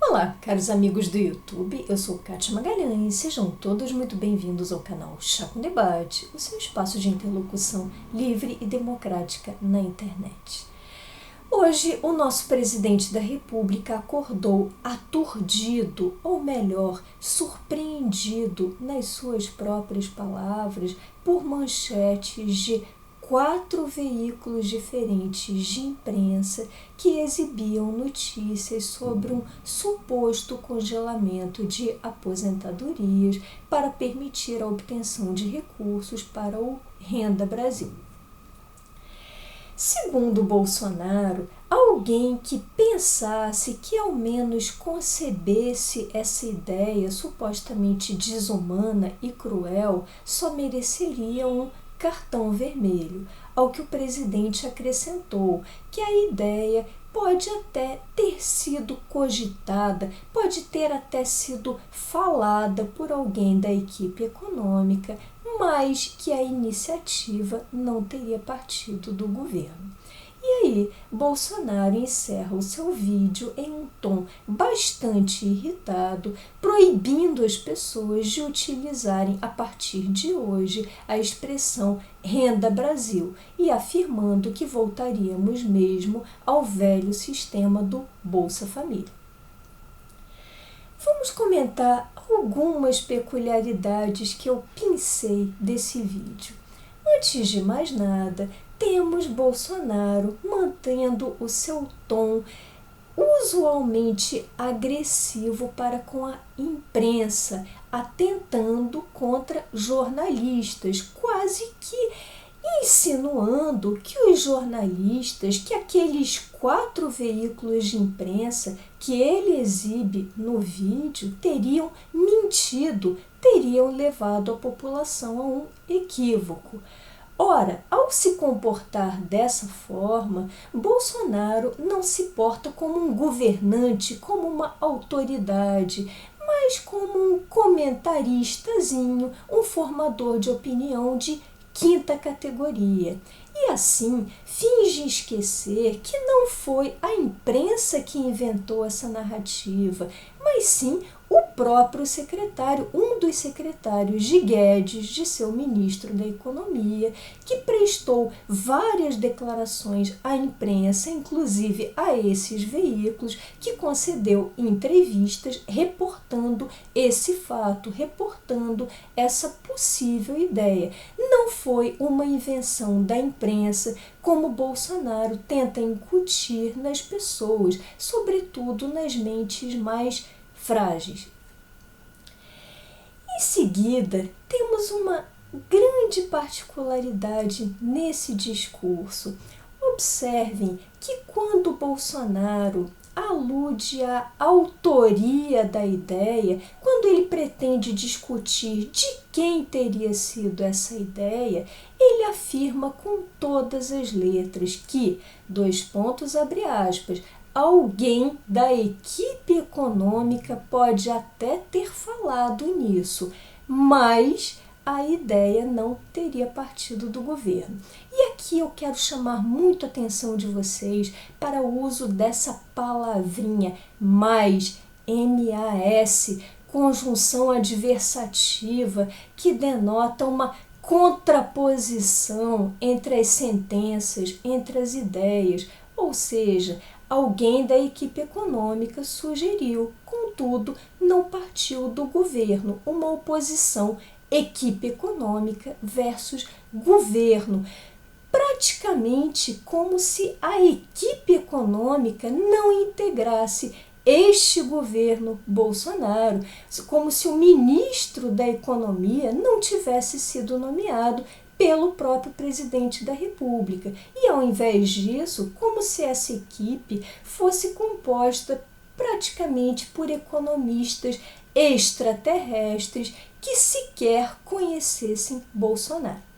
Olá, caros amigos do YouTube, eu sou Kátia Magalhães, sejam todos muito bem-vindos ao canal Chá com Debate, o seu espaço de interlocução livre e democrática na internet. Hoje, o nosso presidente da República acordou aturdido, ou melhor, surpreendido, nas suas próprias palavras, por manchetes de 4 veículos diferentes de imprensa que exibiam notícias sobre um suposto congelamento de aposentadorias para permitir a obtenção de recursos para o Renda Brasil. Segundo Bolsonaro, alguém que pensasse, que ao menos concebesse essa ideia supostamente desumana e cruel, só mereceria um cartão vermelho, ao que o presidente acrescentou que a ideia pode até ter sido cogitada, pode ter até sido falada por alguém da equipe econômica, mas que a iniciativa não teria partido do governo. E aí, Bolsonaro encerra o seu vídeo em um tom bastante irritado, proibindo as pessoas de utilizarem a partir de hoje a expressão Renda Brasil e afirmando que voltaríamos mesmo ao velho sistema do Bolsa Família. Vamos comentar algumas peculiaridades que eu pincei desse vídeo. Antes de mais nada, temos Bolsonaro mantendo o seu tom usualmente agressivo para com a imprensa, atentando contra jornalistas, quase que insinuando que os jornalistas, que aqueles 4 veículos de imprensa que ele exibe no vídeo teriam mentido, teriam levado a população a um equívoco. Ora, ao se comportar dessa forma, Bolsonaro não se porta como um governante, como uma autoridade, mas como um comentaristazinho, um formador de opinião de 5ª categoria. E assim, finge esquecer que não foi a imprensa que inventou essa narrativa, mas sim o próprio secretário, um dos secretários de Guedes, de seu ministro da Economia, que prestou várias declarações à imprensa, inclusive a esses veículos, que concedeu entrevistas reportando esse fato, reportando essa possível ideia. Não foi uma invenção da imprensa, como Bolsonaro tenta incutir nas pessoas, sobretudo nas mentes mais frágeis. Em seguida, temos uma grande particularidade nesse discurso. Observem que quando Bolsonaro alude à autoria da ideia, quando ele pretende discutir de quem teria sido essa ideia, ele afirma com todas as letras que, abre aspas, alguém da equipe econômica pode até ter falado nisso, mas a ideia não teria partido do governo. E aqui eu quero chamar muito a atenção de vocês para o uso dessa palavrinha mais, M-A-S, conjunção adversativa, que denota uma contraposição entre as sentenças, entre as ideias, ou seja, alguém da equipe econômica sugeriu, contudo, não partiu do governo, uma oposição equipe econômica versus governo, praticamente como se a equipe econômica não integrasse este governo Bolsonaro, como se o ministro da Economia não tivesse sido nomeado pelo próprio presidente da República. E, ao invés disso, como se essa equipe fosse composta praticamente por economistas extraterrestres que sequer conhecessem Bolsonaro.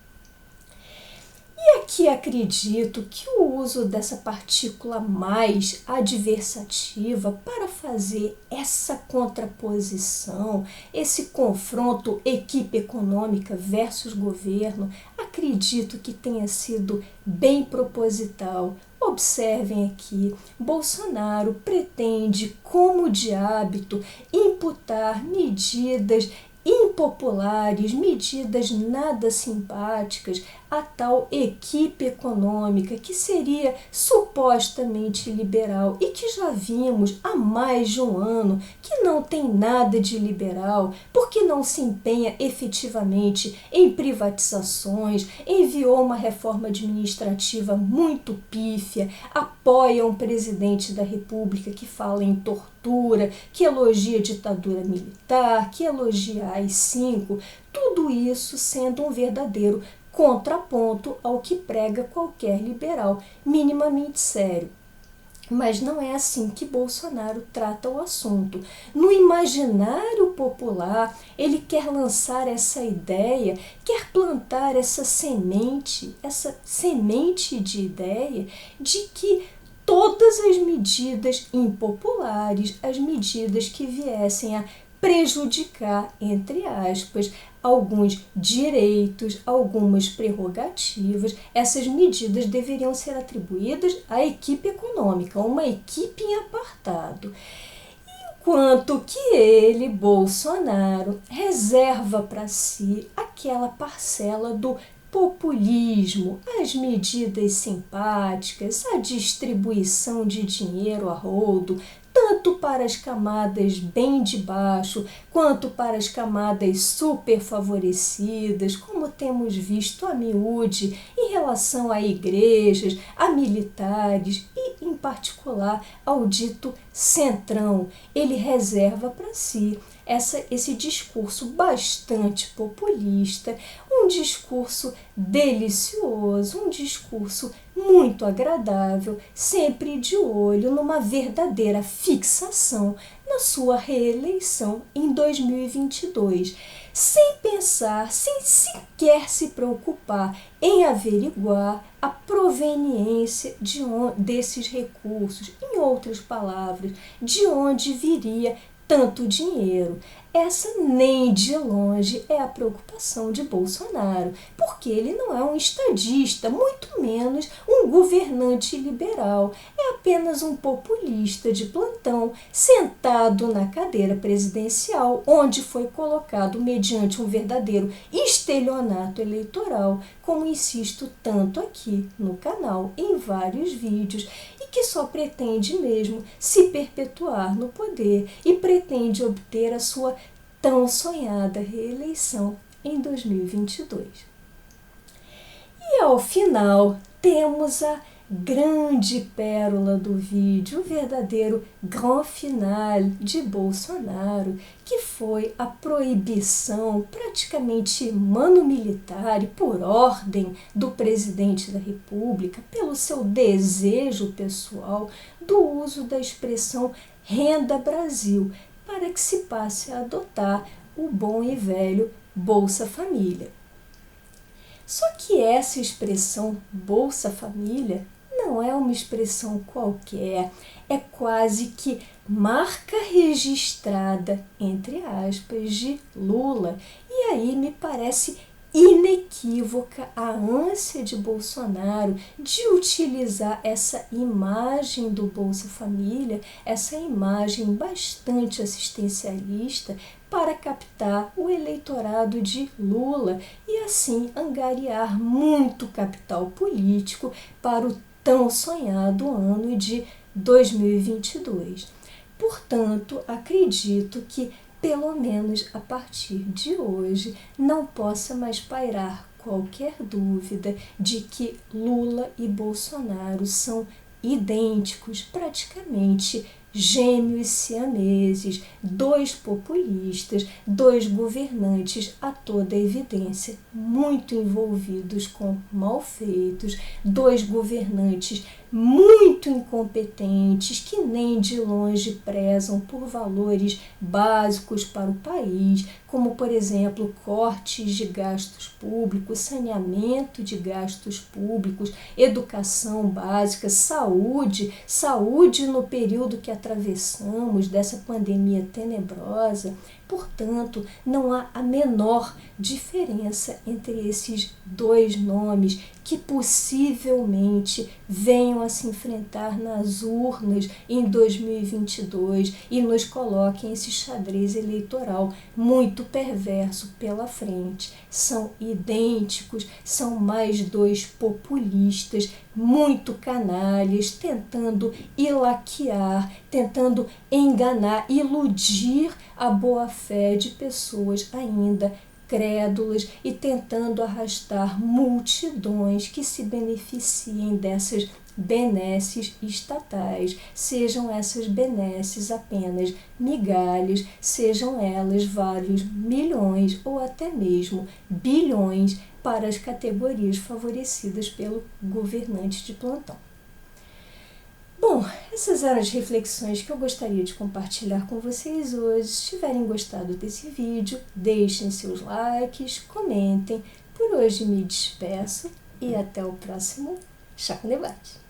E aqui acredito que o uso dessa partícula mais adversativa para fazer essa contraposição, esse confronto equipe econômica versus governo, acredito que tenha sido bem proposital, Observem aqui, Bolsonaro pretende, como de hábito, imputar medidas impopulares, medidas nada simpáticas à tal equipe econômica que seria supostamente liberal e que já vimos há mais de um ano que não tem nada de liberal, porque não se empenha efetivamente em privatizações, enviou uma reforma administrativa muito pífia, apoia um presidente da República que fala em tortura, que elogia a ditadura militar, que elogia a AI-5, tudo isso sendo um verdadeiro contraponto ao que prega qualquer liberal minimamente sério. Mas não é assim que Bolsonaro trata o assunto. No imaginário popular, ele quer lançar essa ideia, quer plantar essa semente de ideia de que todas as medidas impopulares, as medidas que viessem a prejudicar, entre aspas, alguns direitos, algumas prerrogativas, essas medidas deveriam ser atribuídas à equipe econômica, uma equipe em apartado. Enquanto que ele, Bolsonaro, reserva para si aquela parcela do populismo, as medidas simpáticas, a distribuição de dinheiro a rodo, tanto para as camadas bem de baixo, quanto para as camadas super favorecidas, como temos visto a miúde em relação a igrejas, a militares e, em particular, ao dito centrão. Ele reserva para si esse discurso bastante populista, um discurso delicioso, um discurso muito agradável, sempre de olho numa verdadeira fixação na sua reeleição em 2022, sem pensar, sem sequer se preocupar em averiguar a proveniência desses recursos, em outras palavras, de onde viria tanto dinheiro. Essa nem de longe é a preocupação de Bolsonaro, porque ele não é um estadista, muito menos um governante liberal. É apenas um populista de plantão, sentado na cadeira presidencial, onde foi colocado mediante um verdadeiro estelionato eleitoral, como insisto tanto aqui no canal, em vários vídeos, e que só pretende mesmo se perpetuar no poder e pretende obter a sua tão sonhada reeleição em 2022. E ao final temos a grande pérola do vídeo, o verdadeiro grand final de Bolsonaro, que foi a proibição praticamente mano-militar e por ordem do presidente da República, pelo seu desejo pessoal, do uso da expressão Renda Brasil, para que se passe a adotar o bom e velho Bolsa Família. Só que essa expressão Bolsa Família não é uma expressão qualquer, é quase que marca registrada, entre aspas, de Lula. E aí me parece inequívoca a ânsia de Bolsonaro de utilizar essa imagem do Bolsa Família, essa imagem bastante assistencialista, para captar o eleitorado de Lula e assim angariar muito capital político para o tão sonhado ano de 2022. Portanto, acredito que pelo menos a partir de hoje, não possa mais pairar qualquer dúvida de que Lula e Bolsonaro são idênticos, praticamente gêmeos siameses, dois populistas, dois governantes a toda evidência muito envolvidos com malfeitos, dois governantes muito incompetentes que nem de longe prezam por valores básicos para o país, como, por exemplo, cortes de gastos públicos, saneamento de gastos públicos, educação básica, saúde no período que atravessamos dessa pandemia tenebrosa. Portanto, não há a menor diferença entre esses dois nomes que possivelmente venham a se enfrentar nas urnas em 2022 e nos coloquem esse xadrez eleitoral muito perverso pela frente. São idênticos, são mais dois populistas muito canalhas, tentando ilaquear, tentando enganar, iludir a boa-fé de pessoas ainda crédulas e tentando arrastar multidões que se beneficiem dessas benesses estatais, sejam essas benesses apenas migalhas, sejam elas vários milhões ou até mesmo bilhões para as categorias favorecidas pelo governante de plantão. Bom, essas eram as reflexões que eu gostaria de compartilhar com vocês hoje. Se tiverem gostado desse vídeo, deixem seus likes, comentem. Por hoje me despeço e até o próximo Chá com Debate.